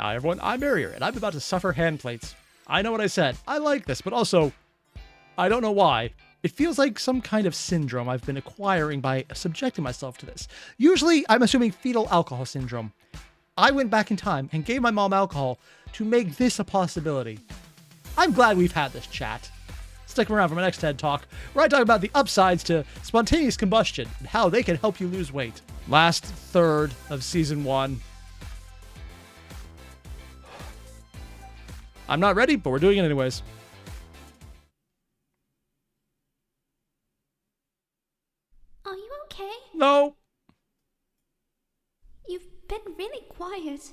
Hi everyone, I'm Airier, and I'm about to suffer handplates. I know what I said. I like this, but also, I don't know why. It feels like some kind of syndrome I've been acquiring by subjecting myself to this. Usually, I'm assuming fetal alcohol syndrome. I went back in time and gave my mom alcohol to make this a possibility. I'm glad we've had this chat. Stick around for my next TED Talk, where I talk about the upsides to spontaneous combustion and how they can help you lose weight. Last third of Season 1. I'm not ready, but we're doing it anyways. Are you okay? No. You've been really quiet.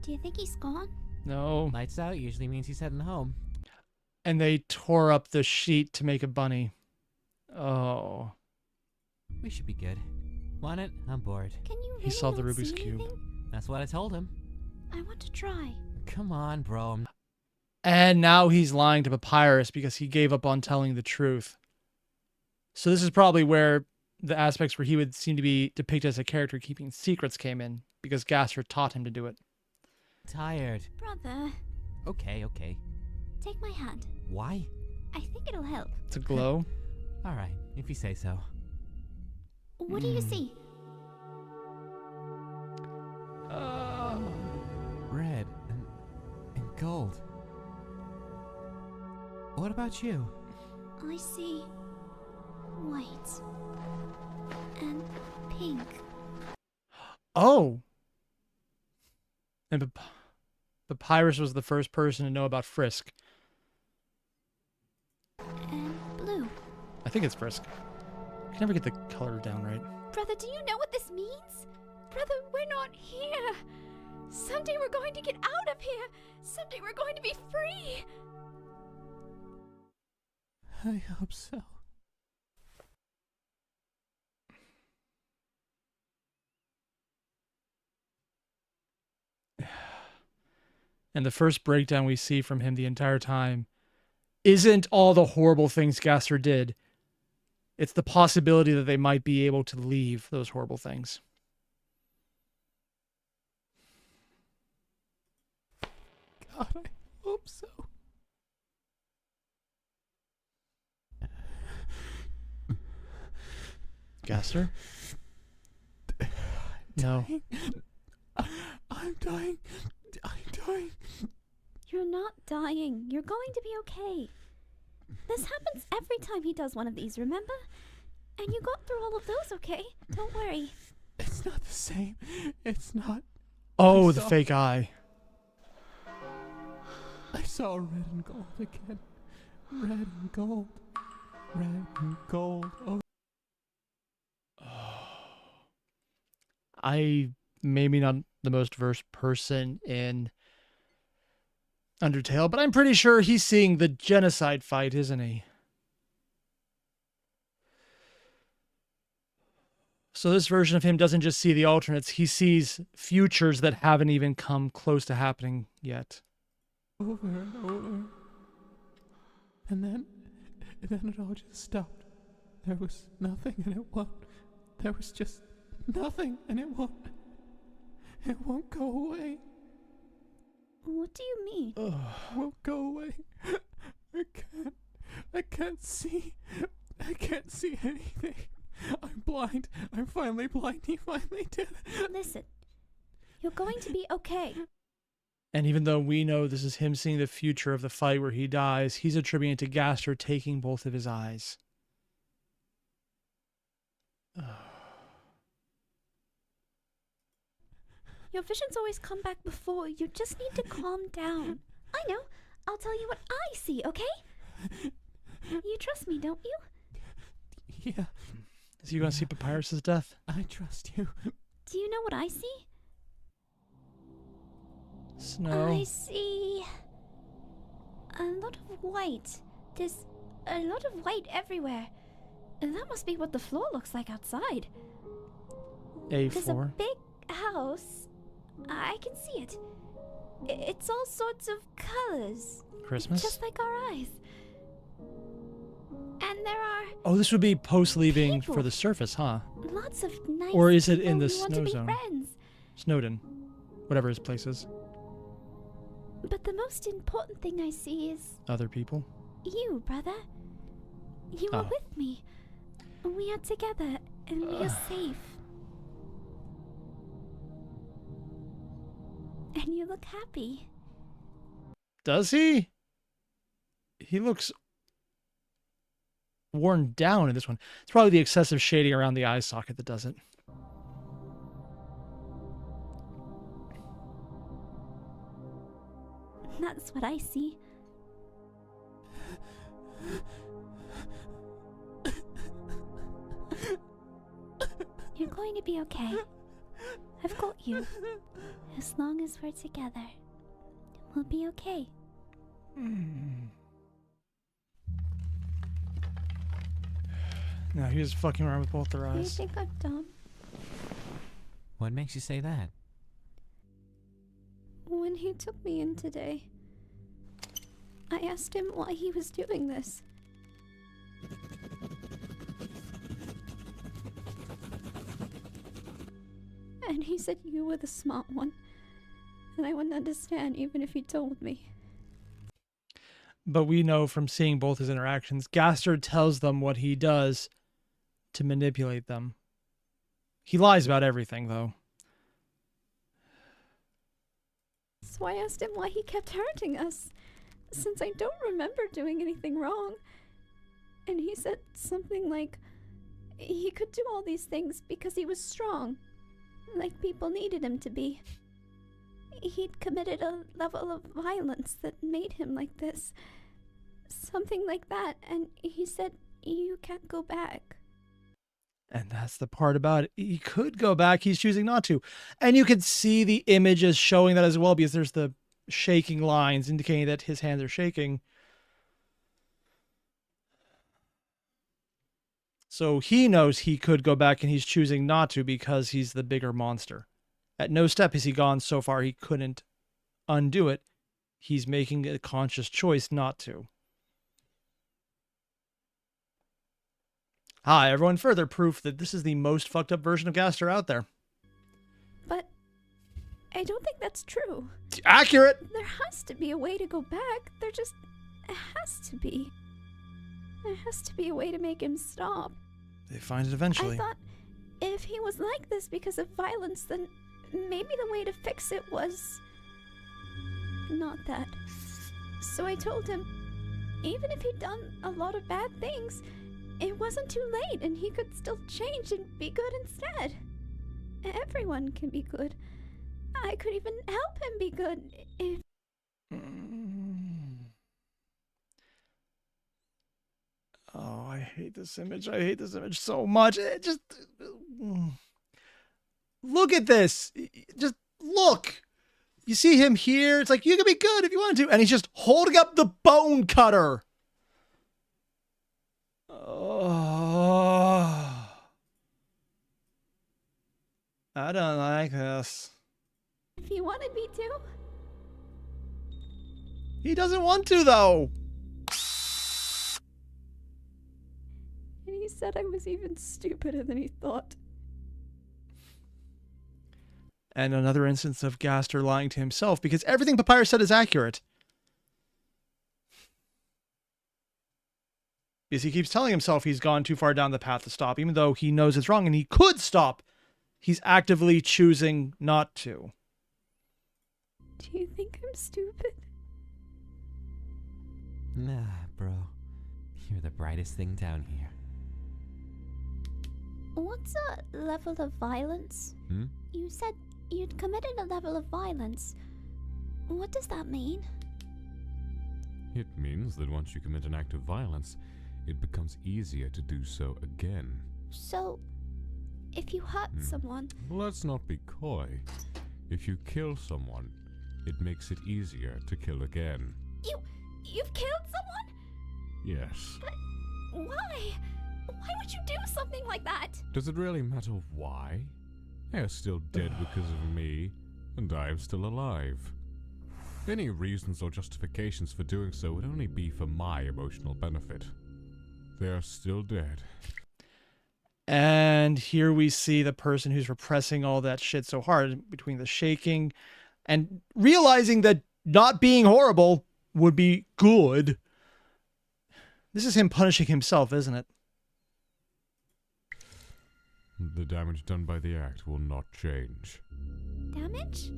Do you think he's gone? No. Lights out usually means he's heading home. And they tore up the sheet to make a bunny. Oh. We should be good. Want it? I'm bored. Can you really He saw the not Rubik's see Cube. anything? That's what I told him. I want to try. Come on, bro. And now he's lying to Papyrus because he gave up on telling the truth. So this is probably where the aspects where he would seem to be depicted as a character keeping secrets came in, because Gaster taught him to do it. Tired. Brother, Okay. take my hand. Why? I think it'll help. To glow? All right, if you say so. What do you see? Red and gold. What about you? I see white and pink. Oh! And Papyrus was the first person to know about Frisk. And blue. I think it's Frisk. I can never get the color down right. Brother, do you know what this means? Brother, we're not here. Someday we're going to get out of here. Someday we're going to be free. I hope so. And the first breakdown we see from him the entire time isn't all the horrible things Gaster did. It's the possibility that they might be able to leave those horrible things. God, I hope so. Gaster? No. I'm dying. I'm dying. You're not dying. You're going to be okay. This happens every time he does one of these, remember? And you got through all of those, okay? Don't worry. It's not the same. It's not. Oh, I the saw- fake eye. I saw red and gold again. Red and gold. Red and gold. Oh. I maybe not the most versed person in Undertale, but I'm pretty sure he's seeing the genocide fight, isn't he? So this version of him doesn't just see the alternates, he sees futures that haven't even come close to happening yet. Over and over. And then it all just stopped. There was nothing and it won't. There was just nothing and it won't go away. What do you mean? It won't go away. I can't see anything. I'm blind. I'm finally blind. He finally did it. Listen, you're going to be okay. And even though we know this is him seeing the future of the fight where he dies, he's attributing it to Gaster taking both of his eyes. Your visions always come back before. You just need to calm down. I know. I'll tell you what I see, okay? You trust me, don't you? Yeah, Is he going to see Papyrus's death? I trust you. Do you know what I see? Snow. I see a lot of white. There's a lot of white everywhere. And that must be what the floor looks like outside. There's a A4. big house. I can see it. It's all sorts of colors. Christmas? Just like our eyes. And there are Oh, this would be post leaving people. for the surface, huh? lots of nice Or is it in people the who want to snow be zone? friends. Snowden. Whatever his place is. But the most important thing I see is Other people? you, brother. You are Oh. with me. We are together, and we are safe. And you look happy. Does he? He looks worn down in this one. It's probably the excessive shading around the eye socket that does it. That's what I see. You're going to be okay. I've got you. As long as we're together, we'll be okay. No, he was fucking around with both their Do you eyes. think I'm dumb? What makes you say that? When he took me in today, I asked him why he was doing this. And he said you were the smart one. And I wouldn't understand even if he told me. But we know from seeing both his interactions, Gaster tells them what he does to manipulate them. He lies about everything, though. So I asked him why he kept hurting us, since I don't remember doing anything wrong. And he said something like, he could do all these things because he was strong, like people needed him to be. He'd committed a level of violence that made him like this. Something like that, and he said, you can't go back. And that's the part about it. He could go back. He's choosing not to. And you can see the images showing that as well, because there's the shaking lines indicating that his hands are shaking. So he knows he could go back, and he's choosing not to because he's the bigger monster. At no step has he gone so far he couldn't undo it. He's making a conscious choice not to. Hi, everyone. Further proof that this is the most fucked up version of Gaster out there. But I don't think that's true. Accurate! There has to be a way to go back. There just has to be. There has to be a way to make him stop. They find it eventually. I thought if he was like this because of violence, then maybe the way to fix it was not that. So I told him, even if he'd done a lot of bad things, it wasn't too late and he could still change and be good instead. Everyone can be good. I could even help him be good if... Oh, I hate this image. I hate this image so much. It just... Look at this. Just look. You see him here. It's like, you can be good if you want to. And he's just holding up the bone cutter. Oh. I don't like this. If he wanted me to. He doesn't want to, though. And he said I was even stupider than he thought. And another instance of Gaster lying to himself, because everything Papyrus said is accurate. Because he keeps telling himself he's gone too far down the path to stop, even though he knows it's wrong and he could stop. He's actively choosing not to. Do you think I'm stupid? Nah, bro. You're the brightest thing down here. What's a level of violence? You said you'd committed a level of violence. What does that mean? It means that once you commit an act of violence, it becomes easier to do so again. So, if you hurt someone... Let's not be coy. If you kill someone, it makes it easier to kill again. You've killed someone? Yes. But why? Why would you do something like that? Does it really matter why? They are still dead because of me, and I am still alive. Any reasons or justifications for doing so would only be for my emotional benefit. They are still dead. And here we see the person who's repressing all that shit so hard between the shaking and realizing that not being horrible would be good. This is him punishing himself, isn't it? The damage done by the act will not change. Damage?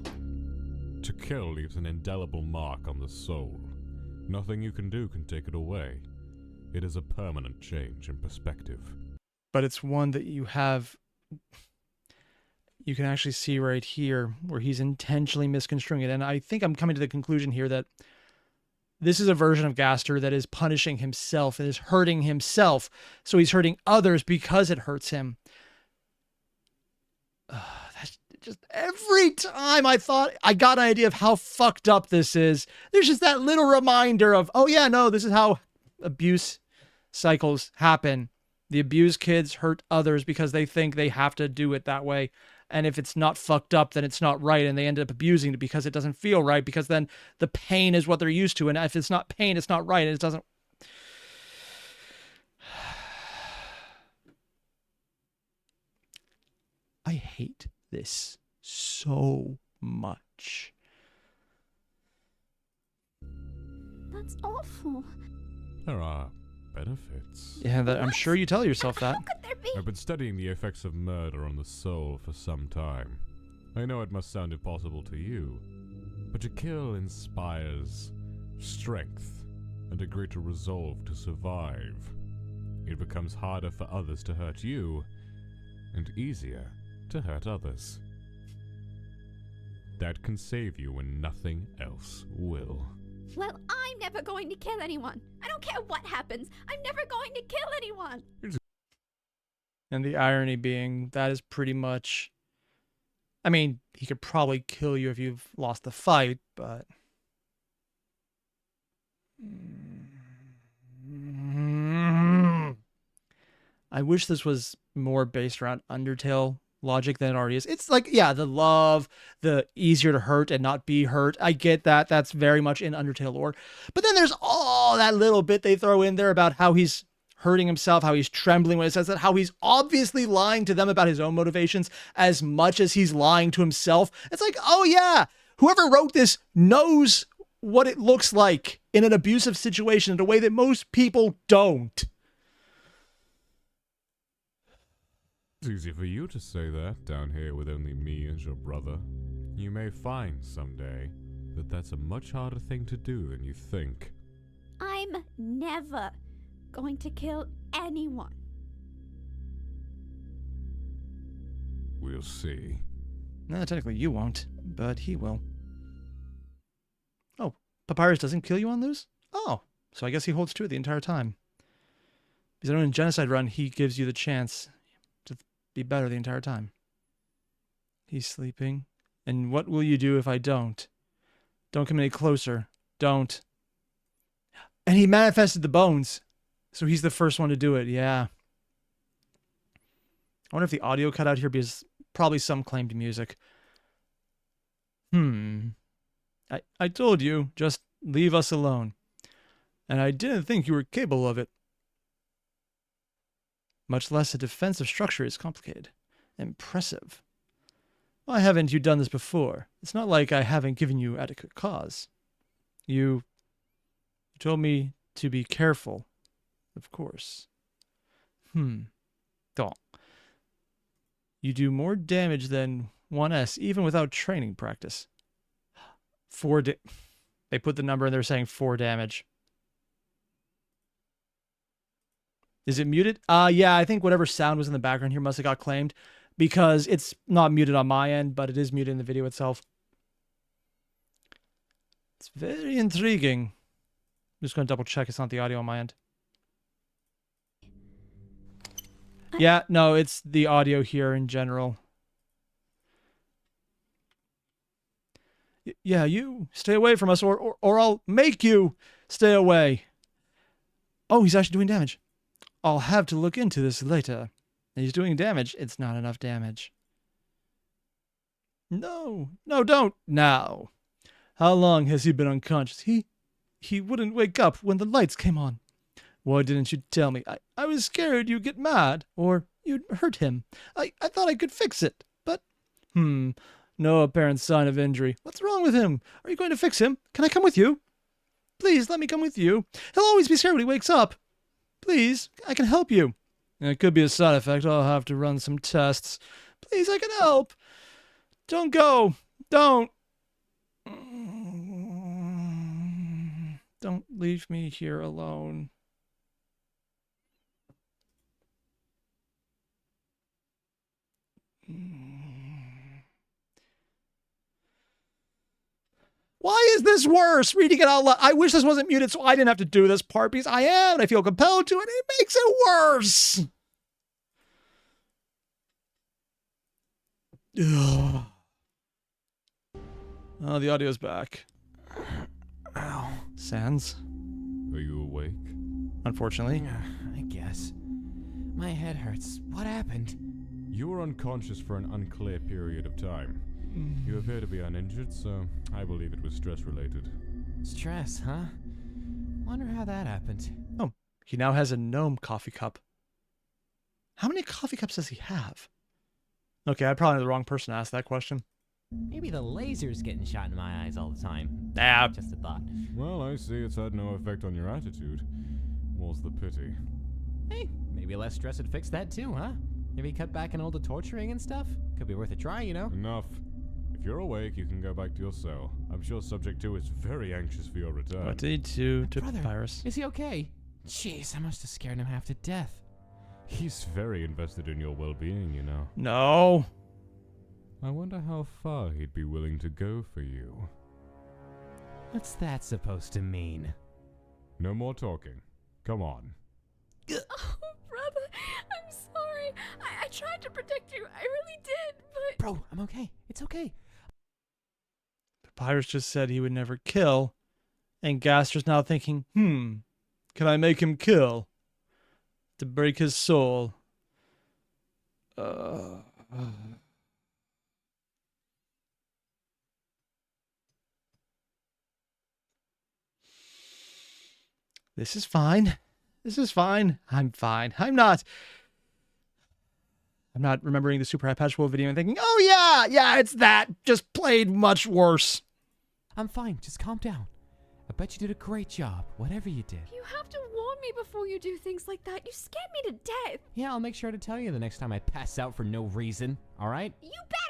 To kill leaves an indelible mark on the soul. Nothing you can do can take it away. It is a permanent change in perspective. But it's one that you have... You can actually see right here where he's intentionally misconstruing it. And I think I'm coming to the conclusion here that this is a version of Gaster that is punishing himself and is hurting himself. So he's hurting others because it hurts him. That's just every time I thought I got an idea of how fucked up this is, there's just that little reminder of, oh yeah, no, this is how abuse cycles happen. The abused kids hurt others because they think they have to do it that way. And if it's not fucked up, then it's not right. And they end up abusing it because it doesn't feel right, because then the pain is what they're used to. And if it's not pain, it's not right. And it doesn't. I hate this so much. That's awful. There are benefits. Yeah, I'm sure you tell yourself that. How could there be? I've been studying the effects of murder on the soul for some time. I know it must sound impossible to you, but to kill inspires strength and a greater resolve to survive. It becomes harder for others to hurt you, and easier to hurt others. That can save you when nothing else will. Well, I'm never going to kill anyone. I don't care what happens. I'm never going to kill anyone. And the irony being, that is pretty much... I mean, he could probably kill you if you've lost the fight, but... I wish this was more based around Undertale logic than it already is. It's like, yeah, the love, the easier to hurt and not be hurt. I get that. That's very much in Undertale lore. But then there's all that little bit they throw in there about how he's hurting himself, how he's trembling when he says that, how he's obviously lying to them about his own motivations as much as he's lying to himself. It's like, oh yeah, whoever wrote this knows what it looks like in an abusive situation in a way that most people don't. It's easy for you to say that down here with only me as your brother. You may find someday that that's a much harder thing to do than you think. I'm never going to kill anyone. We'll see. No, technically you won't, but he will. Oh, Papyrus doesn't kill you on those? Oh, so I guess he holds true the entire time. Because I know in Genocide Run, he gives you the chance to be better the entire time. He's sleeping. And what will you do if I don't? Don't come any closer. Don't. And he manifested the bones. So he's the first one to do it, yeah. I wonder if the audio cut out here because probably some claimed music. I told you, just leave us alone. And I didn't think you were capable of it. Much less a defensive structure is complicated. Impressive. Why haven't you done this before? It's not like I haven't given you adequate cause. You told me to be careful. Of course. Don't. You do more damage than 1S, even without training practice. They put the number in there saying 4 damage. Is it muted? Yeah, I think whatever sound was in the background here must have got claimed because it's not muted on my end, but it is muted in the video itself. It's very intriguing. I'm just going to double check it's not the audio on my end. Yeah, no, it's the audio here in general. Yeah, you stay away from us or I'll make you stay away. Oh, he's actually doing damage. I'll have to look into this later. He's doing damage. It's not enough damage. No, don't. Now. How long has he been unconscious? He wouldn't wake up when the lights came on. Why didn't you tell me? I was scared you'd get mad, or you'd hurt him. I thought I could fix it, but... No apparent sign of injury. What's wrong with him? Are you going to fix him? Can I come with you? Please, let me come with you. He'll always be scared when he wakes up. Please, I can help you. It could be a side effect. I'll have to run some tests. Please, I can help. Don't go. Don't. Don't leave me here alone. Why is this worse? Reading it out loud. I wish this wasn't muted so I didn't have to do this part because I am and I feel compelled to and it makes it worse. Ugh. Oh, the audio's back. Ow. Sans? Are you awake? Unfortunately. I guess. My head hurts. What happened? You were unconscious for an unclear period of time. You appear to be uninjured, so I believe it was stress-related. Stress, huh? Wonder how that happened. Oh, he now has a gnome coffee cup. How many coffee cups does he have? Okay, I'm probably the wrong person to ask that question. Maybe the laser's getting shot in my eyes all the time. Nah. Just a thought. Well, I see it's had no effect on your attitude. More's the pity. Hey, maybe less stress would fix that too, huh? Maybe cut back on all the torturing and stuff? Could be worth a try, you know? Enough. If you're awake, you can go back to your cell. I'm sure Subject 2 is very anxious for your return. What did he do to Brother, Papyrus? is he okay? Jeez, I must have scared him half to death. He's very invested in your well-being, you know. No. I wonder how far he'd be willing to go for you. What's that supposed to mean? No more talking. Come on. Oh, brother, I'm sorry. I tried to protect you. I really did, but... Bro, I'm okay. It's okay. Papyrus just said he would never kill, and Gaster's now thinking, can I make him kill? To break his soul. This is fine. This is fine. I'm fine. I'm not remembering the Super High Patch Wolf video and thinking, oh yeah, it's that. Just played much worse. I'm fine. Just calm down. I bet you did a great job, whatever you did. You have to warn me before you do things like that. You scared me to death. Yeah, I'll make sure to tell you the next time I pass out for no reason, alright? You better.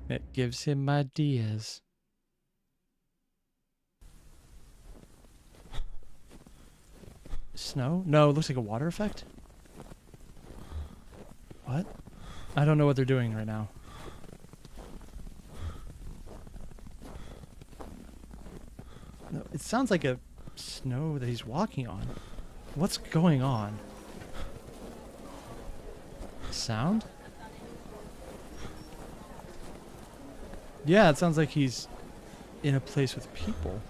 It gives him ideas. Snow? No, it looks like a water effect. What? I don't know what they're doing right now. No, it sounds like a snow that he's walking on. What's going on? Sound? Yeah, it sounds like he's in a place with people.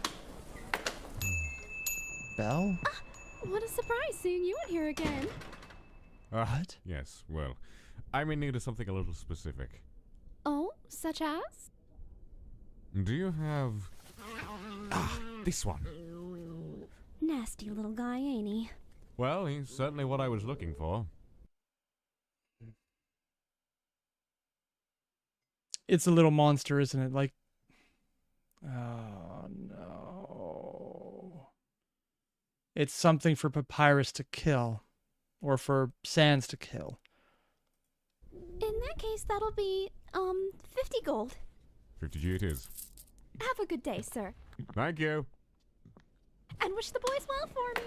Belle? What a surprise seeing you in here again. What? Yes, well, I'm in need of something a little specific. Oh, such as? Do you have... this one. Nasty little guy, ain't he? Well, he's certainly what I was looking for. It's a little monster, isn't it? Like, oh no. It's something for Papyrus to kill. Or for Sans to kill. In that case, that'll be, 50 gold. 50G it is. Have a good day, sir. Thank you. And wish the boys well for me.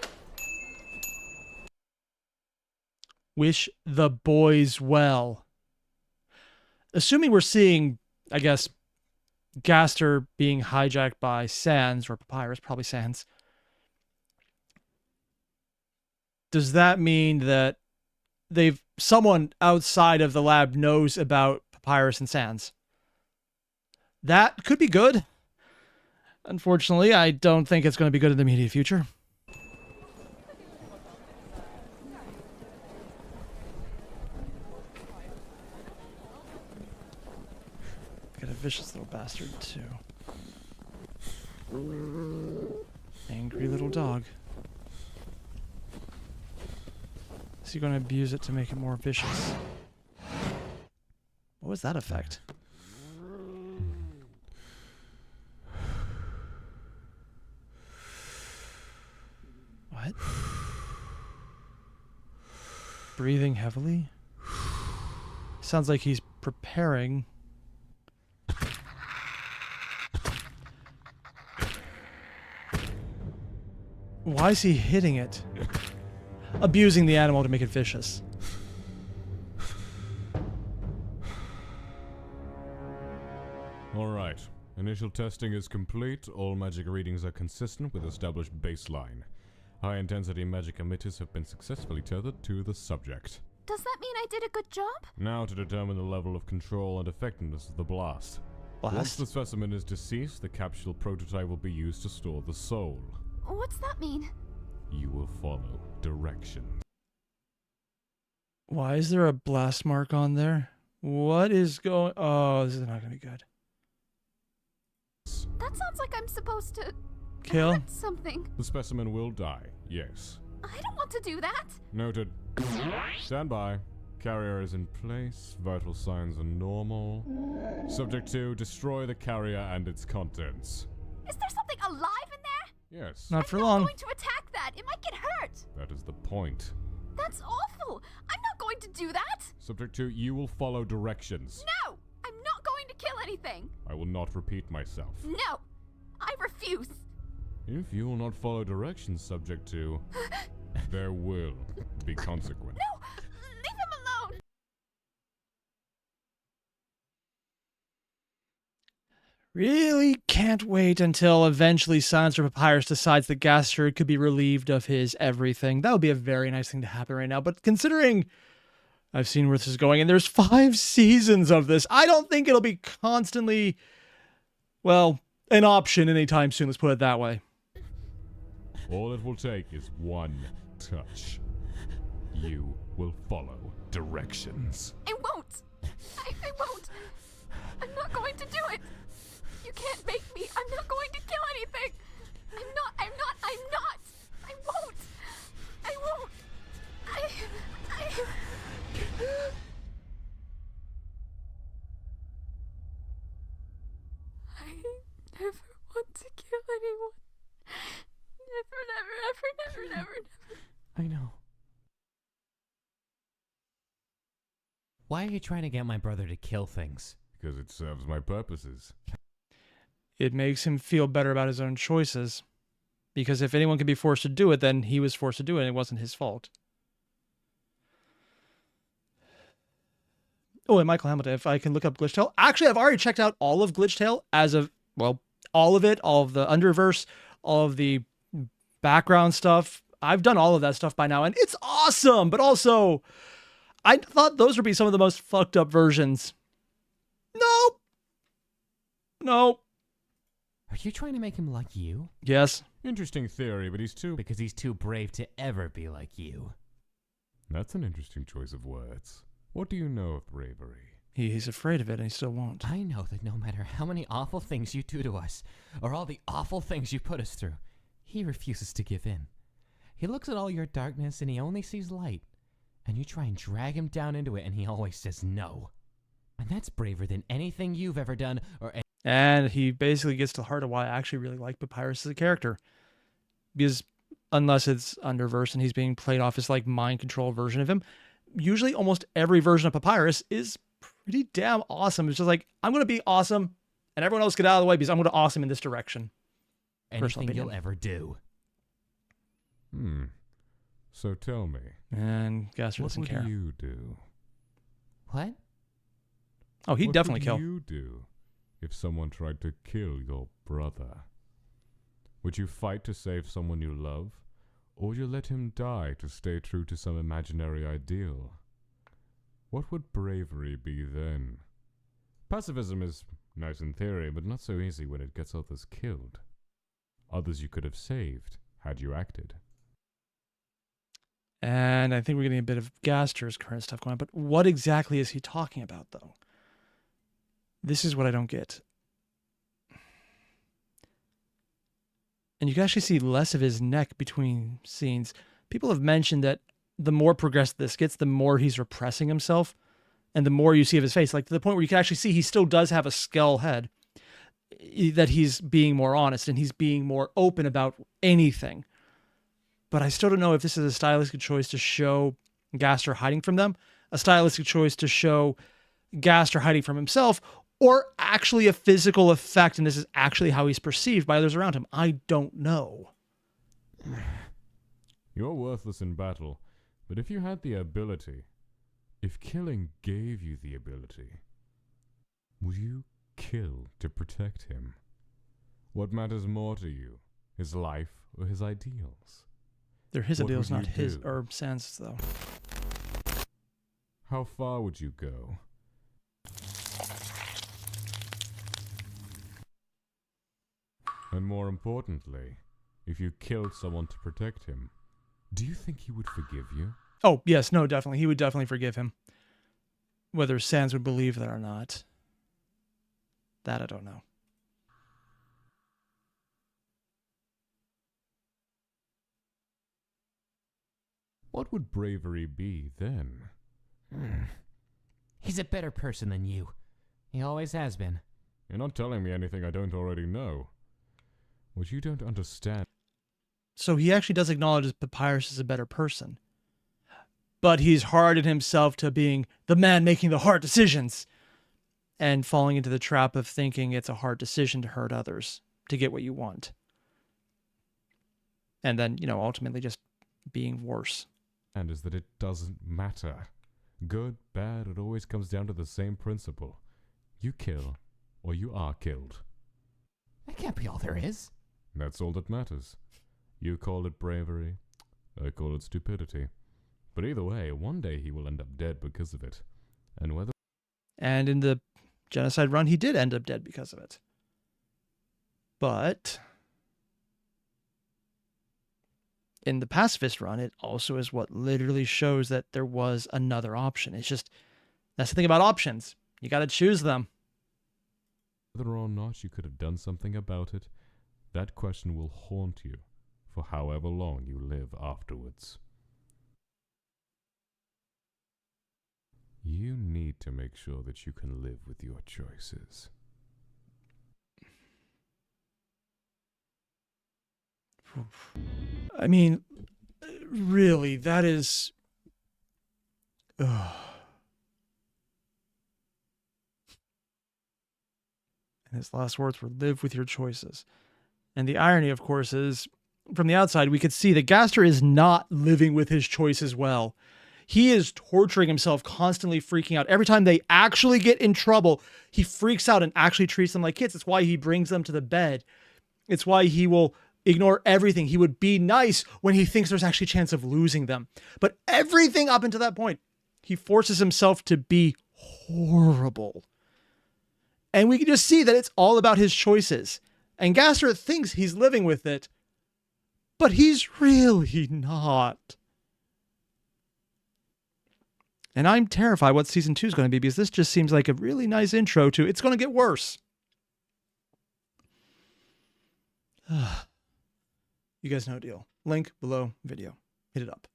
Wish the boys well. Assuming we're seeing, I guess, Gaster being hijacked by Sans, or Papyrus, probably Sans. Does that mean that someone outside of the lab knows about Papyrus and Sans? That could be good. Unfortunately, I don't think it's going to be good in the immediate future. vicious little bastard, too. Angry little dog. Is he going to abuse it to make it more vicious? What was that effect? What? Breathing heavily? Sounds like he's preparing. Why is he hitting it? Abusing the animal to make it vicious. Alright. Initial testing is complete. All magic readings are consistent with established baseline. High-intensity magic emitters have been successfully tethered to the subject. Does that mean I did a good job? Now to determine the level of control and effectiveness of the blast. Once the specimen is deceased, the capsule prototype will be used to store the soul. What's that mean? You will follow directions. Why is there a blast mark on there? What is going... Oh, this is not going to be good. That sounds like I'm supposed to... Kill? hurt something. The specimen will die, yes. I don't want to do that. Noted. Stand by. Carrier is in place. Vital signs are normal. Subject 2, destroy the carrier and its contents. Is there something alive in there? Yes. Not for I'm long. not going to attack that. It might get hurt. That is the point. That's awful. I'm not going to do that. Subject 2, you will follow directions. No, I'm not going to kill anything. I will not repeat myself. No, I refuse. If you will not follow directions, Subject 2, there will be consequence. No, leave him alone. Really can't wait until eventually Silence or Papyrus decides that Gaster could be relieved of his everything. That would be a very nice thing to happen right now. But considering I've seen where this is going, and there's 5 seasons of this, I don't think it'll be constantly, well, an option anytime soon. Let's put it that way. All it will take is one touch. You will follow directions. I won't. I won't. I'm not going to do it. You can't make me. I'm not going to kill anything. I'm not. I won't. I never want to kill anyone. Never. I know. Why are you trying to get my brother to kill things? Because it serves my purposes. It makes him feel better about his own choices. Because if anyone can be forced to do it, then he was forced to do it, and it wasn't his fault. Oh, and Michael Hamilton, if I can look up Glitchtail. Actually, I've already checked out all of Glitchtail as of, well, all of it, all of the Underverse, all of the background stuff. I've done all of that stuff by now, and it's awesome! But also, I thought those would be some of the most fucked up versions. Nope. Are you trying to make him like you? Yes. Interesting theory, but he's too... Because he's too brave to ever be like you. That's an interesting choice of words. What do you know of bravery? He's afraid of it, and he still won't. I know that no matter how many awful things you do to us, or all the awful things you put us through, he refuses to give in. He looks at all your darkness and he only sees light. And you try and drag him down into it and he always says no. And that's braver than anything you've ever done or... And he basically gets to the heart of why I actually really like Papyrus as a character. Because unless it's Underverse and he's being played off as like mind control version of him, usually almost every version of Papyrus is pretty damn awesome. It's just like, I'm going to be awesome and everyone else get out of the way because I'm going to awesome in this direction. Anything you'll ever do. So tell me. And Gaster what doesn't would care. you do? What? Oh, he'd definitely kill. What would you do if someone tried to kill your brother? Would you fight to save someone you love? Or would you let him die to stay true to some imaginary ideal? What would bravery be then? Pacifism is nice in theory, but not so easy when it gets others killed. Others you could have saved, had you acted. And I think we're getting a bit of Gaster's current stuff going on, but what exactly is he talking about, though? This is what I don't get. And you can actually see less of his neck between scenes. People have mentioned that the more progressed this gets, the more he's repressing himself. And the more you see of his face, like to the point where you can actually see he still does have a skull head, that he's being more honest and he's being more open about anything. But I still don't know if this is a stylistic choice to show Gaster hiding from them, a stylistic choice to show Gaster hiding from himself, or actually a physical effect, and this is actually how he's perceived by others around him. I don't know. You're worthless in battle, but if you had the ability, if killing gave you the ability, would you kill to protect him? What matters more to you, his life or his ideals? They're his What ideals, would not you his, do? or Sans, though. How far would you go? And more importantly, if you killed someone to protect him, do you think he would forgive you? Oh, yes, no, definitely. He would definitely forgive him. Whether Sans would believe that or not, that I don't know. What would bravery be then? He's a better person than you. He always has been. You're not telling me anything I don't already know. What you don't understand. So he actually does acknowledge that Papyrus is a better person. But he's hardened himself to being the man making the hard decisions and falling into the trap of thinking it's a hard decision to hurt others to get what you want. And then, ultimately just being worse. And is that it doesn't matter. Good, bad, it always comes down to the same principle. You kill, or you are killed. That can't be all there is. That's all that matters. You call it bravery, I call it stupidity. But either way, one day he will end up dead because of it. And whether... And in the genocide run, he did end up dead because of it. But in the pacifist run, it also is what literally shows that there was another option. It's just, that's the thing about options. You got to choose them. whether or not you could have done something about it, that question will haunt you for however long you live afterwards. You need to make sure that you can live with your choices. I mean, really, that is... Ugh. And his last words were, live with your choices. And the irony, of course, is, from the outside, we could see that Gaster is not living with his choices well. He is torturing himself, constantly freaking out. Every time they actually get in trouble, he freaks out and actually treats them like kids. It's why he brings them to the bed. It's why he will ignore everything. He would be nice when he thinks there's actually a chance of losing them. But everything up until that point, he forces himself to be horrible. And we can just see that it's all about his choices. And Gaster thinks he's living with it, but he's really not. And I'm terrified what season 2 is going to be, because this just seems like a really nice intro to it's going to get worse. You guys know the deal. Link below video. Hit it up.